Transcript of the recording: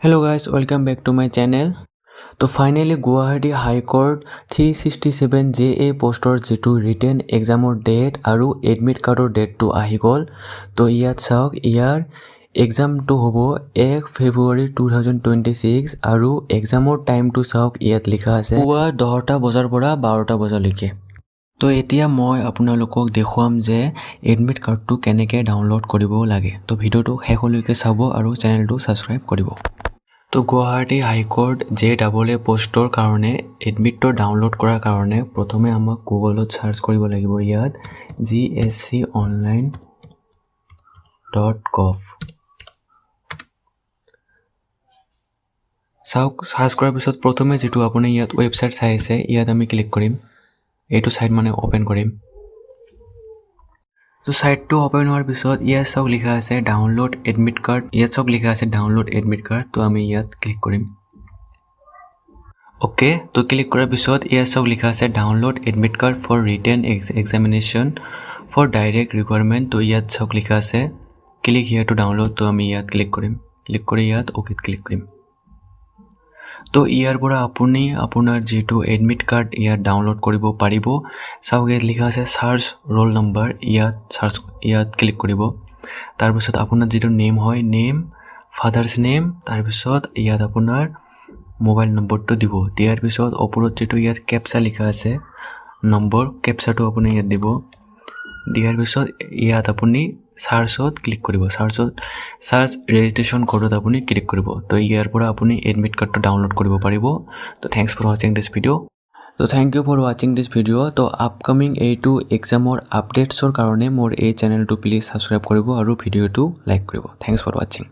Hello guys, welcome back to my channel. So finally Guwahati High Court 367 JA postor যেটো written exam date আৰু admit card date to আহি গল তো ইয়াত চাওক ইয়াৰ exam to হ'ব 1 February 2026 আৰু exam time to চাওক ইয়াত লিখা আছে পুৱা 10টা বজাৰ পৰা 12টা বজালৈকে তো এতিয়া মই আপোনালোকক দেখুৱাম যে এডমিট কাৰ্ডটো কেনেকৈ ডাউনলোড কৰিব লাগে তো ভিডিওটো শেষলৈকে চাব আৰু চেনেলটো সাবস্ক্ৰাইব কৰিব তো গুৱাহাটী হাইকোৰ্ট JAA পোষ্টৰ কাৰণে এডমিটটো ডাউনলোড কৰাৰ কাৰণে প্ৰথমে আমাক গুগলত সাৰ্চ কৰিব লাগিব ইয়াত gsconline.gov চাওক সাৰ্চ কৰাৰ পিছত প্ৰথমে যেটো আপুনি ইয়াত ওয়েবসাইট চাইছে ইয়াত আমি ক্লিক কৰিম এইটো সাইট মানে ওপেন কৰিম তো সাইটটো ওপেন হোৱাৰ পিছত ইয়াত সব লিখা আছে ডাউনলোড এডমিট কাৰ্ড ইয়াত সব লিখা আছে ডাউনলোড এডমিট কাৰ্ড তো আমি ইয়াত ক্লিক কৰিম ওকে তো ক্লিক কৰাৰ পিছত ইয়াত সব লিখা আছে download admit card for written examination for direct requirement তো ইয়াত সব লিখা আছে ক্লিক হিয়াৰ টু ডাউনলোড তো আমি ইয়াত ক্লিক কৰিম ক্লিক কৰি ইয়াত ওকে ক্লিক কৰিম তো ইয়াৰ পৰা আপুনি আপোনাৰ যেটো এডমিট কাৰ্ড ইয়াত ডাউনলোড কৰিব পাৰিব চাওক ইয়াত লিখা আছে সাৰ্চ ৰোল নম্বৰ ইয়াত ক্লিক কৰিব তাৰ পিছত আপোনাৰ যেটো নেম হয় নেম ফাদাৰস নেম তাৰ পিছত ইয়াত আপোনাৰ মোবাইল নম্বৰটো দিব দিয়াৰ পিছত ওপৰত যেটো ইয়াত ক্যাপচা লিখা আছে নম্বৰ ক্যাপচাটো আপুনি ইয়াত দিব দিয়াৰ পিছত ইয়াত আপুনি সাৰ্চত ক্লিক কৰিব সাৰ্চ ৰেজিষ্ট্ৰেচন কোডত আপুনি ক্লিক কৰিব তো ইয়াৰ পৰা আপুনি এডমিট কাৰ্ডটো ডাউনলোড কৰিব পাৰিব তো thanks for watching this video তো thank you for watching this video তো আপকামিং এইটো এক্সামৰ আপডেটছৰ কাৰণে মোৰ এই চেনেলটো প্লিজ সাবস্ক্ৰাইব কৰিব আৰু ভিডিওটো লাইক কৰিব থ্যাঙ্কস ফৰ ওয়াচিং